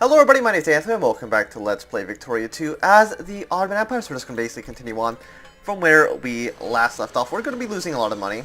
Hello everybody, my name is Anthony and welcome back to Let's Play Victoria 2 as the Ottoman Empire. So we're just going to basically continue on from where we last left off. We're going to be losing a lot of money.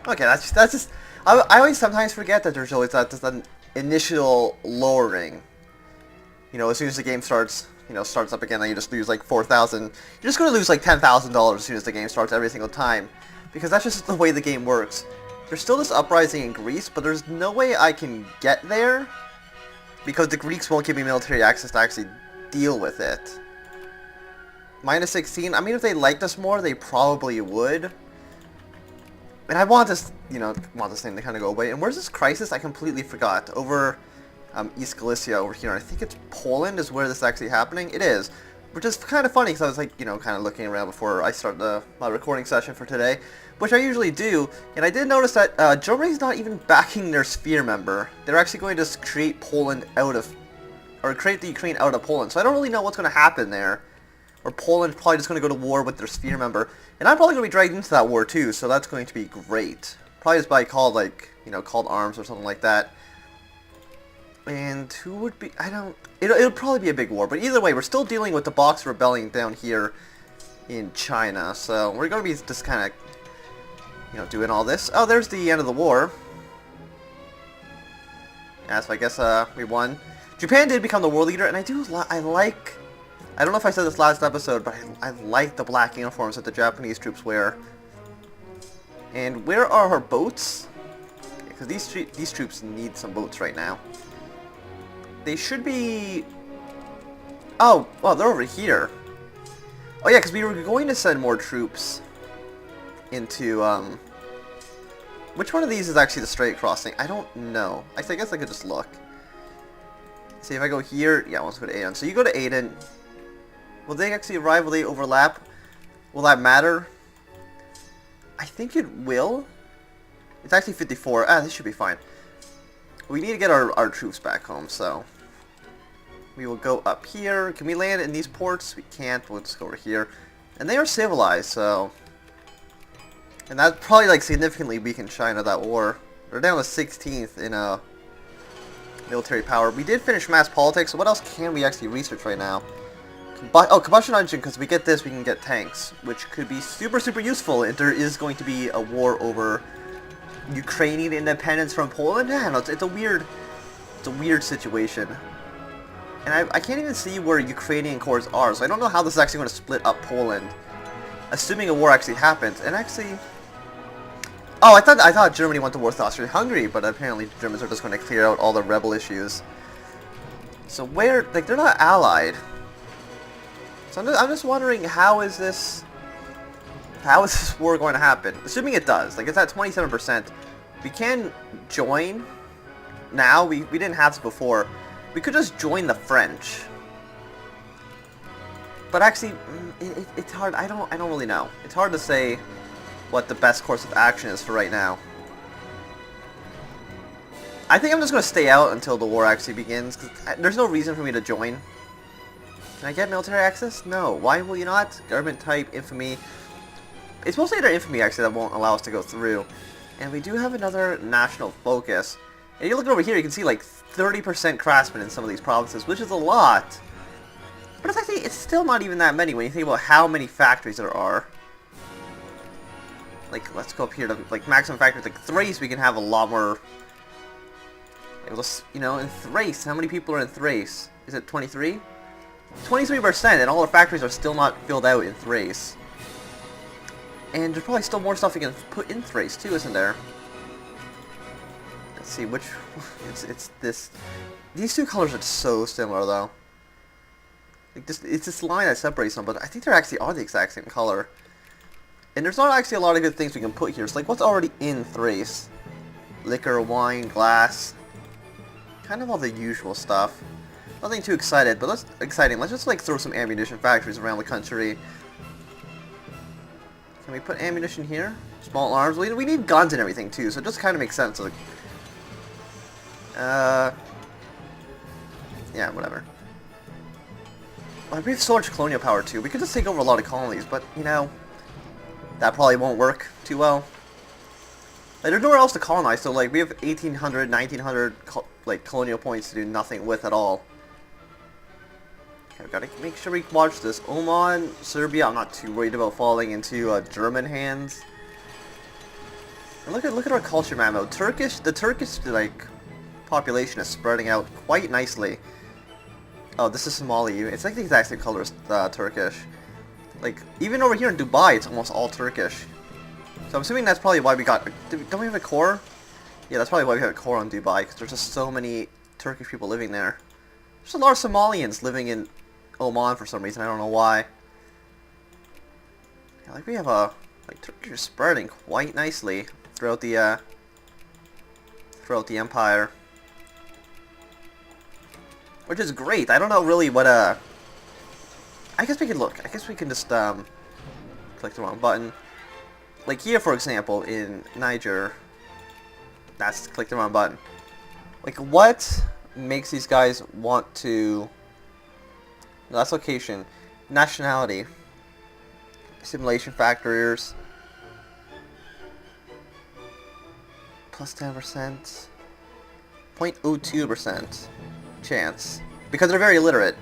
Okay, that's just I always sometimes forget that there's always that initial lowering. You know, as soon as the game starts, starts up again, then you just lose like 4,000. You're just going to lose like $10,000 as soon as the game starts every single time. Because that's just the way the game works. There's still this uprising in Greece, but there's no way I can get there. Because the Greeks won't give me military access to actually deal with it. Minus 16, I mean, if they liked us more, they probably would. And I want this, want this thing to kind of go away. And where's this crisis? I completely forgot. Over East Galicia over here. I think it's Poland is where this is actually happening. It is. Which is kind of funny because I was like, kind of looking around before I start my recording session for today. Which I usually do. And I did notice that Germany's not even backing their sphere member. They're actually going to create Poland out of... Or create the Ukraine out of Poland. So I don't really know what's going to happen there. Or Poland's probably just going to go to war with their sphere member. And I'm probably going to be dragged into that war too. So that's going to be great. Probably just by called, called arms or something like that. And who would be... It'll probably be a big war. But either way, we're still dealing with the Boxer Rebellion down here in China. So we're going to be just kind of, doing all this. Oh, there's the end of the war. Yeah, so I guess we won. Japan did become the world leader. And I like... I don't know if I said this last episode, but I like the black uniforms that the Japanese troops wear. And where are our boats? Because these troops need some boats right now. They should be... Oh, well, they're over here. Oh yeah, because we were going to send more troops into, Which one of these is actually the straight crossing? I don't know. I guess I could just look. See, if I go here... Yeah, let's go to Aden. So you go to Aden. Will they actually arrive? Will they overlap? Will that matter? I think it will. It's actually 54. Ah, this should be fine. We need to get our troops back home, so... We will go up here. Can we land in these ports? We can't. We'll just go over here. And they are civilized, so... And that probably, significantly weakened China, that war. They're down to 16th in, military power. We did finish mass politics, so what else can we actually research right now? Combustion engine, because if we get this, we can get tanks. Which could be super, super useful if there is going to be a war over... Ukrainian independence from Poland? Yeah, no, it's a weird situation. And I can't even see where Ukrainian cores are, so I don't know how this is actually going to split up Poland. Assuming a war actually happens. And actually... Oh, I thought Germany went to war with Austria-Hungary, but apparently the Germans are just going to clear out all the rebel issues. So where... they're not allied. So I'm just wondering, how is this war going to happen? Assuming it does. It's at 27%. We can join now. We didn't have to before. We could just join the French. But actually, it's hard. I don't really know. It's hard to say what the best course of action is for right now. I think I'm just going to stay out until the war actually begins, because there's no reason for me to join. Can I get military access? No. Why will you not? Government type, infamy. It's mostly their infamy, actually, that won't allow us to go through. And we do have another national focus. And you look over here, you can see, 30% craftsmen in some of these provinces, which is a lot. But it's still not even that many when you think about how many factories there are. Let's go up here to, maximum factories. Thrace, we can have a lot more... in Thrace, how many people are in Thrace? Is it 23? 23%, and all the factories are still not filled out in Thrace. And there's probably still more stuff you can put in Thrace too, isn't there? Let's see, which... It's this... These two colors are so similar, though. It's this line that separates them, but I think they actually are the exact same color. And there's not actually a lot of good things we can put here. It's what's already in Thrace? Liquor, wine, glass... Kind of all the usual stuff. Nothing too exciting, but let's just throw some ammunition factories around the country. Can we put ammunition here? Small arms. We need guns and everything too, so it just kind of makes sense. Yeah, whatever. Well, we have so much colonial power too. We could just take over a lot of colonies, but that probably won't work too well. There's nowhere else to colonize, so we have 1,800, 1,900 colonial points to do nothing with at all. Okay, we gotta make sure we watch this. Oman, Serbia, I'm not too worried about falling into German hands. And look at our culture map mode. The Turkish like population is spreading out quite nicely. Oh, this is Somali. It's like the exact same color as Turkish. Like even over here in Dubai, it's almost all Turkish. So I'm assuming that's probably why we got. Don't we have a core? Yeah, that's probably why we have a core on Dubai, because there's just so many Turkish people living there. There's a lot of Somalians living in Oman for some reason. I don't know why. Yeah, like we have Turkish is spreading quite nicely throughout the empire, which is great. I don't know really what I guess we can look. I guess we can just click the wrong button. Like here, for example, in Niger. That's click the wrong button. Like what makes these guys want to? That's location, nationality, simulation factors, plus 10%, 0.02% chance, because they're very illiterate.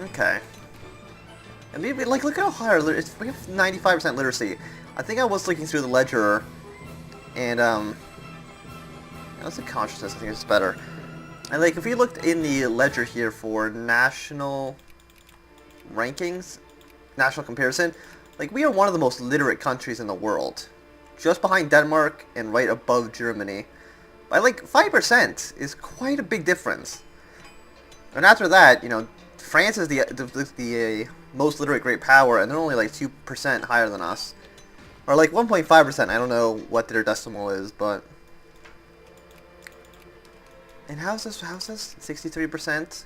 Okay. And maybe like look how high we have 95% literacy. I think I was looking through the ledger, and that's a consciousness. I think it's better. And like, if we looked in the ledger here for national rankings, national comparison, like we are one of the most literate countries in the world, just behind Denmark and right above Germany. By like 5% is quite a big difference. And after that, you know, France is the most literate great power, and they're only like 2% higher than us, or like 1.5%. I don't know what their decimal is, but. And how's this? 63%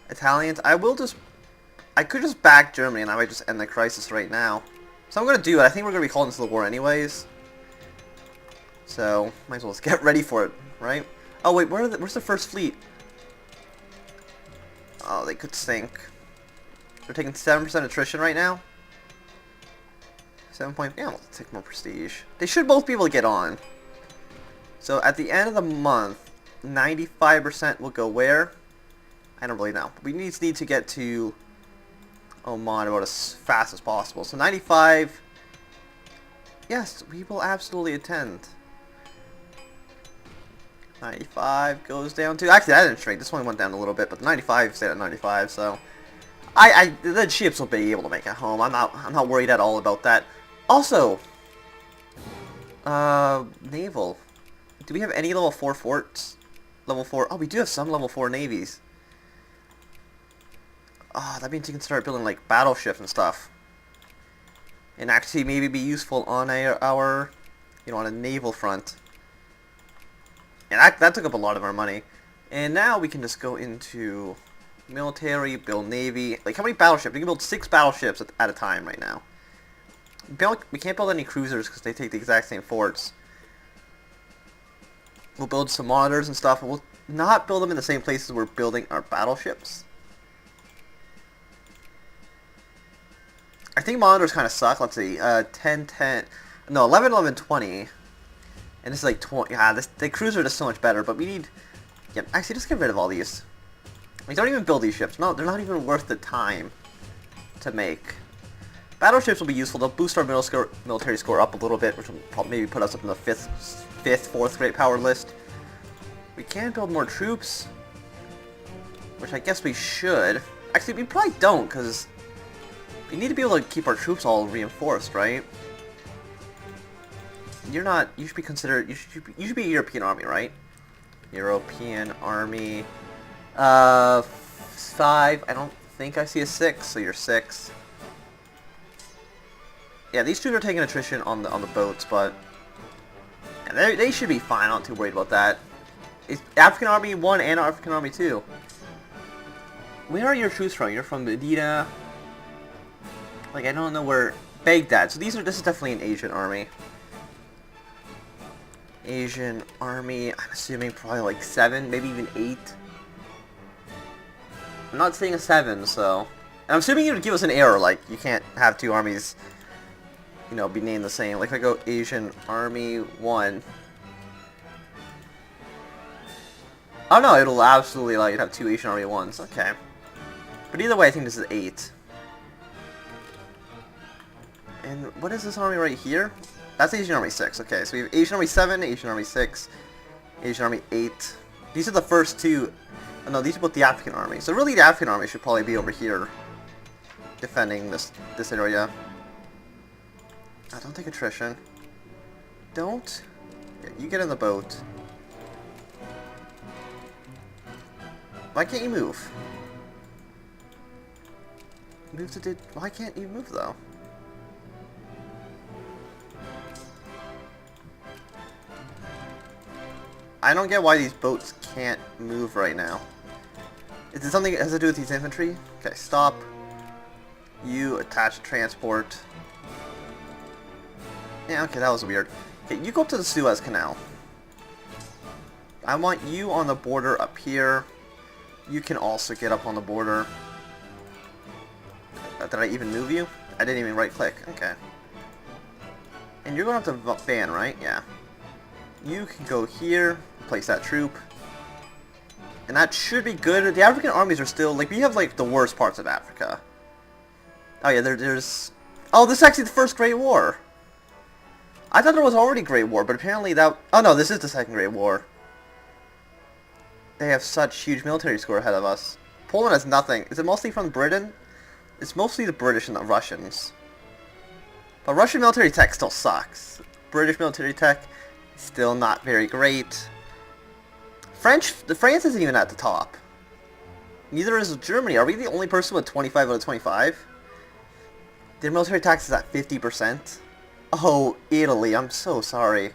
Italians. I could just back Germany, and I might just end the crisis right now. So I'm gonna do it. I think we're gonna be called into the war anyways. So might as well just get ready for it, right? Oh wait, where's the first fleet? Oh, they could sink. They're taking 7% attrition right now. 7 point. Yeah, we'll take more prestige. They should both be able to get on. So at the end of the month, 95% will go where? I don't really know. We need to get to Oman about as fast as possible. So 95. Yes, we will absolutely attend. 95 goes down to. Actually, that didn't shrink. This one went down a little bit, but 95 stayed at 95. So the ships will be able to make it home. I'm not worried at all about that. Also, naval. Do we have any level 4 forts? Level 4. Oh, we do have some level 4 navies. Oh, that means you can start building like battleships and stuff, and actually maybe be useful on our you know, on a naval front. And that took up a lot of our money. And now we can just go into military, build navy. Like how many battleships? We can build 6 battleships at a time right now. We can't build any cruisers because they take the exact same forts. We'll build some monitors and stuff, and we'll not build them in the same places we're building our battleships. I think monitors kind of suck. Let's see, 10, 10, no, 11, 11, 20. And this is like 20, yeah, the cruiser is so much better, but we need, yeah, actually just get rid of all these. We don't even build these ships. No, they're not even worth the time to make. Battleships will be useful. They'll boost our military score up a little bit, which will probably maybe put us up in the 4th great power list. We can build more troops, which I guess we should. Actually, we probably don't, because we need to be able to keep our troops all reinforced, right? You're not. You should be considered. You should be a European army, right? European army. 5. I don't think I see a 6, so you're 6. Yeah, these troops are taking attrition on the boats, but yeah, they should be fine. I'm not too worried about that. Is African Army 1 and African Army 2? Where are your troops from? You're from Medina. Like, I don't know where. Baghdad. So this is definitely an Asian army. Asian army. I'm assuming probably like 7, maybe even 8. I'm not seeing a 7, so. And I'm assuming you would give us an error. Like, you can't have 2 armies, you know, be named the same. Like if I go Asian Army 1. Oh no, it'll absolutely allow you to have 2 Asian Army 1s. Okay. But either way, I think this is 8. And what is this army right here? That's Asian Army 6. Okay, so we have Asian Army 7, Asian Army 6, Asian Army 8. These are the first two. Oh, no, these are both the African army. So really, the African army should probably be over here, defending this area. Don't take attrition. Don't. Yeah, you get in the boat. Why can't you move? Move to why can't you move though? I don't get why these boats can't move right now. Is it something that has to do with these infantry? Okay, stop. You attach transport. Yeah, okay, that was weird. Okay, you go up to the Suez Canal. I want you on the border up here. You can also get up on the border. Did I even move you? I didn't even right click. Okay. And you're going up to Van, right? Yeah. You can go here, place that troop. And that should be good. The African armies are still, like, we have, like, the worst parts of Africa. Oh, yeah, there's... Oh, this is actually the first Great War. I thought there was already Great War, but apparently that... Oh, no, this is the second Great War. They have such huge military score ahead of us. Poland has nothing. Is it mostly from Britain? It's mostly the British and the Russians. But Russian military tech still sucks. British military tech, still not very great. France isn't even at the top. Neither is Germany. Are we the only person with 25 out of 25? Their military tax is at 50%. Oh, Italy, I'm so sorry.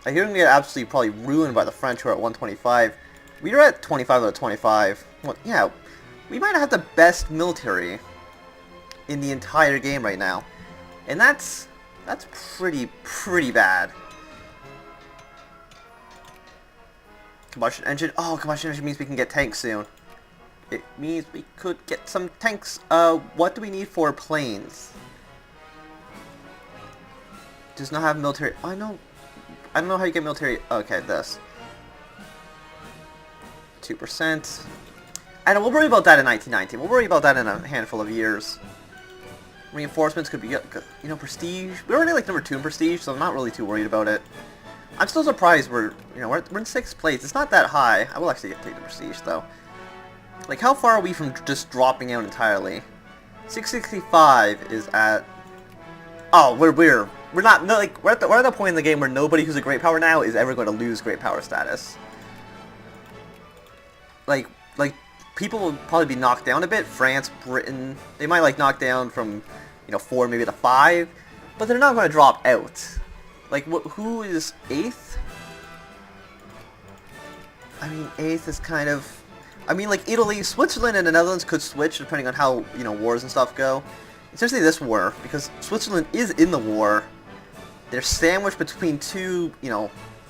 I hear we're going to get absolutely probably ruined by the French who are at 125. We are at 25 out of 25. Well, yeah, we might have the best military in the entire game right now. And that's pretty bad. Combustion engine. Oh, combustion engine means we can get tanks soon. It means we could get some tanks. What do we need for planes? Does not have military. I don't know how you get military. Okay, this. 2%. I know, we'll worry about that in 1919. We'll worry about that in a handful of years. Reinforcements could be, you know, prestige. We're already like number 2 in prestige, so I'm not really too worried about it. I'm still surprised we're in 6th place. It's not that high. I will actually take the prestige though. Like, how far are we from just dropping out entirely? 665 is at. Oh, we're not, no, like, we're at the point in the game where nobody who's a great power now is ever going to lose great power status. Like people will probably be knocked down a bit. France, Britain, they might like knock down from 4 maybe to 5, but they're not going to drop out. Like, who is 8th? I mean, 8th is kind of. I mean, like, Italy, Switzerland, and the Netherlands could switch depending on how wars and stuff go. Especially this war, because Switzerland is in the war. They're sandwiched between two,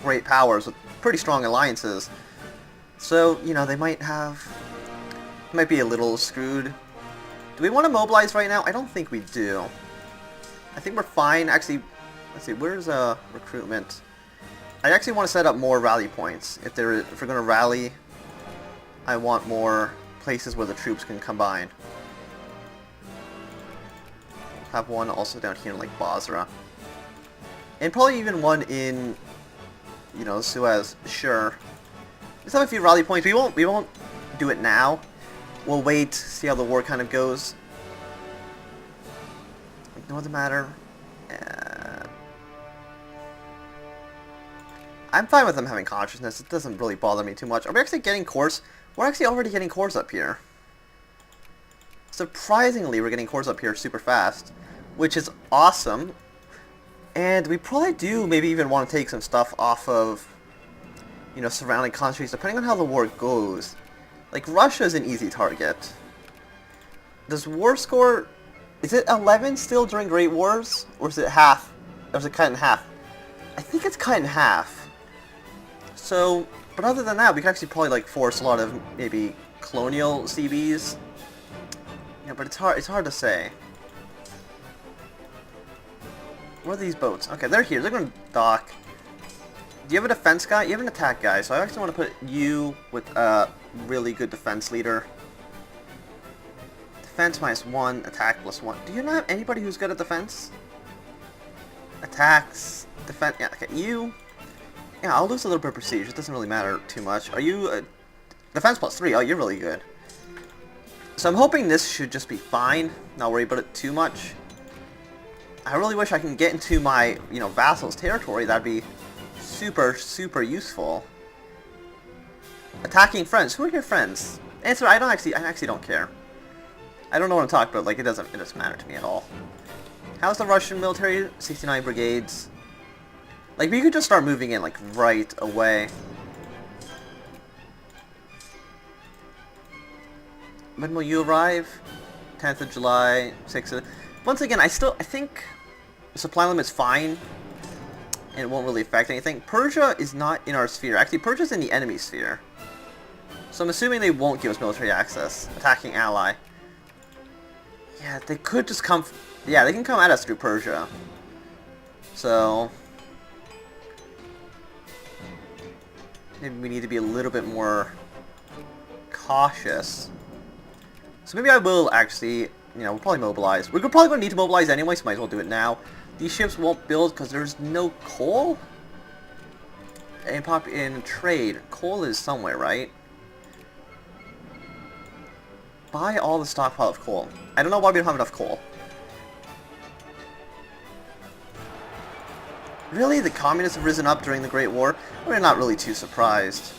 great powers with pretty strong alliances. So, they might be a little screwed. Do we want to mobilize right now? I don't think we do. I think we're fine. Actually, let's see, where's recruitment? I actually want to set up more rally points. If we're going to rally, I want more places where the troops can combine. Have one also down here in like Basra. And probably even one in, Suez. Sure. Let's have a few rally points. We won't do it now. We'll wait, see how the war kind of goes. No other matter. I'm fine with them having consciousness. It doesn't really bother me too much. Are we actually getting cores? We're actually already getting cores up here. Surprisingly, we're getting cores up here super fast, which is awesome. And we probably do maybe even want to take some stuff off of, surrounding countries, depending on how the war goes. Like, Russia is an easy target. Does war score... Is it 11 still during Great Wars? Or is it half? Or is it cut in half? I think it's cut in half. So, but other than that, we can actually probably, like, force a lot of, maybe, colonial CBs. Yeah, but it's hard to say. Where are these boats? Okay, they're here. They're going to dock. Do you have a defense guy? You have an attack guy, so I actually want to put you with a really good defense leader. Defense -1, attack +1. Do you not have anybody who's good at defense? Attacks, defense. Yeah, okay, you. Yeah, I'll lose a little bit of prestige. It doesn't really matter too much. Are you defense +3? Oh, you're really good. So I'm hoping this should just be fine. Not worry about it too much. I really wish I can get into my, vassal's territory. That'd be super, super useful. Attacking friends. Who are your friends? Answer. I actually don't care. I don't know what I'm talking about. Like, it doesn't matter to me at all. How's the Russian military? 69 brigades. Like, we could just start moving in, like, right away. When will you arrive? 10th of July, 6th. Once again, I think the supply limit's fine, and it won't really affect anything. Persia is not in our sphere. Actually, Persia's in the enemy sphere. So I'm assuming they won't give us military access. Attacking ally. Yeah, they could just come... Yeah, they can come at us through Persia. So... maybe we need to be a little bit more cautious. So maybe I will actually, we'll probably mobilize. We're probably going to need to mobilize anyway, so might as well do it now. These ships won't build because there's no coal? In trade, coal is somewhere, right? Buy all the stockpile of coal. I don't know why we don't have enough coal. Really? The communists have risen up during the Great War? We're not really too surprised.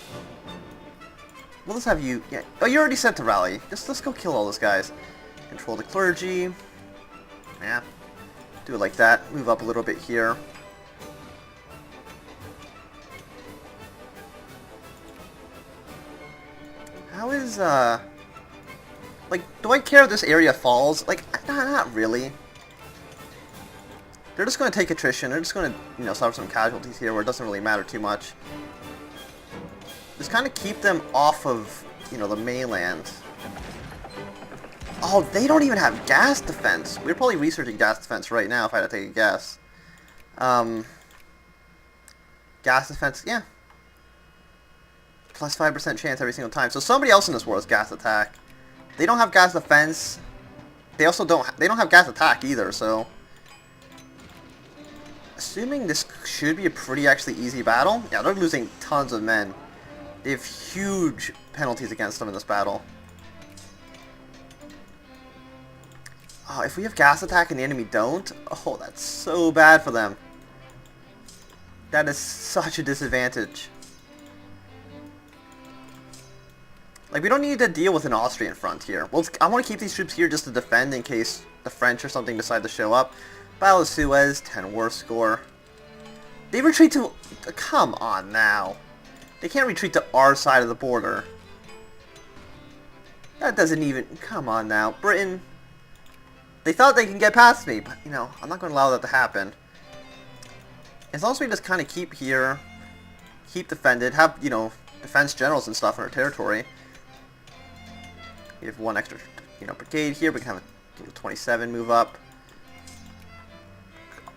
We'll just have you... Yeah. Oh, you already sent to rally. Let's go kill all those guys. Control the clergy. Yeah. Do it like that. Move up a little bit here. How is, like, do I care if this area falls? Like, not really. They're just going to take attrition. They're just going to, suffer some casualties here where it doesn't really matter too much. Just kind of keep them off of, the mainland. Oh, they don't even have gas defense. We're probably researching gas defense right now if I had to take a guess. Gas defense, yeah. Plus 5% chance every single time. So somebody else in this war has gas attack. They don't have gas defense. They also don't have gas attack either, so... assuming this should be a pretty actually easy battle. Yeah, they're losing tons of men. They have huge penalties against them in this battle. Oh, if we have gas attack and the enemy don't, oh, that's so bad for them. That is such a disadvantage. Like, we don't need to deal with an Austrian front here. Well, I want to keep these troops here just to defend in case the French or something decide to show up. Battle of Suez, 10 war score. They retreat to... come on now. They can't retreat to our side of the border. That doesn't even... come on now. Britain... they thought they can get past me, but, I'm not going to allow that to happen. As long as we just kind of keep here, keep defended, have, defense generals and stuff in our territory. We have one extra, brigade here. We can have a 27 move up.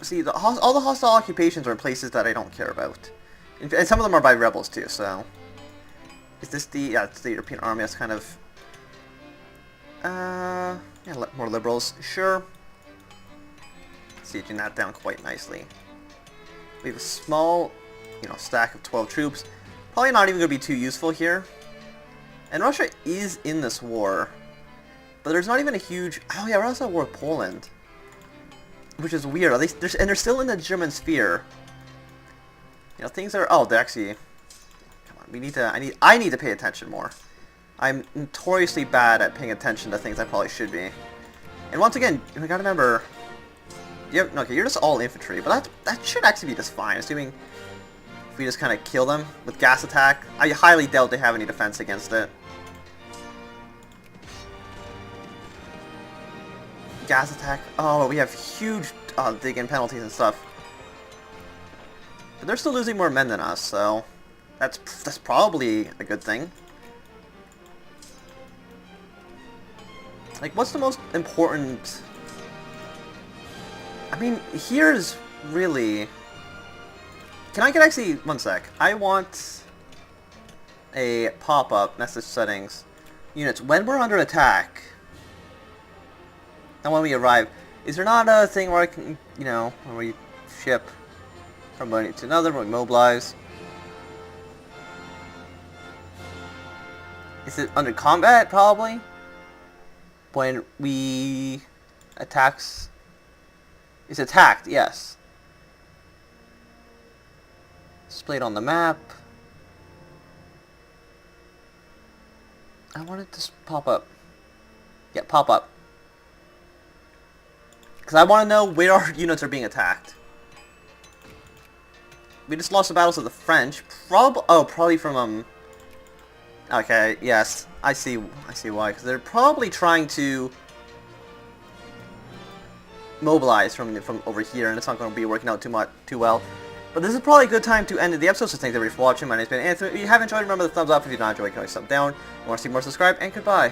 See, all the hostile occupations are in places that I don't care about. And some of them are by rebels, too, so... is this the... yeah, it's the European army. That's kind of... yeah, more liberals. Sure. Sieging that down quite nicely. We have a small, stack of 12 troops. Probably not even going to be too useful here. And Russia is in this war. But there's not even a huge... oh, yeah, we're also at war with Poland. Which is weird. And they're still in the German sphere. Things are... oh, they're actually... come on, we need to... I need to pay attention more. I'm notoriously bad at paying attention to things I probably should be. And once again, we gotta remember... okay, you're just all infantry, but that should actually be just fine, assuming if we just kind of kill them with gas attack. I highly doubt they have any defense against it. Gas attack. Oh, we have huge dig-in penalties and stuff. But they're still losing more men than us, so that's probably a good thing. Like, what's the most important... I mean, here's really... can I get actually... one sec. I want a pop-up message settings. Units, when we're under attack, And when we arrive, is there not a thing where I can, you know, where we ship from one to another, when we mobilize? Is it under combat, probably? When we attacks... It's attacked, yes. Displayed on the map. I want it to pop up. Yeah, pop up. Because I want to know where our units are being attacked. We just lost the battles of the French. Probably from, Okay, yes. I see why. Because they're probably trying to mobilize from over here, and it's not going to be working out too well. But this is probably a good time to end the episode, so thanks everybody for watching. My name's been Anthony. If you have enjoyed, remember the thumbs up. If you did not enjoy, you can always thumb down. If you want to see more, subscribe, and goodbye.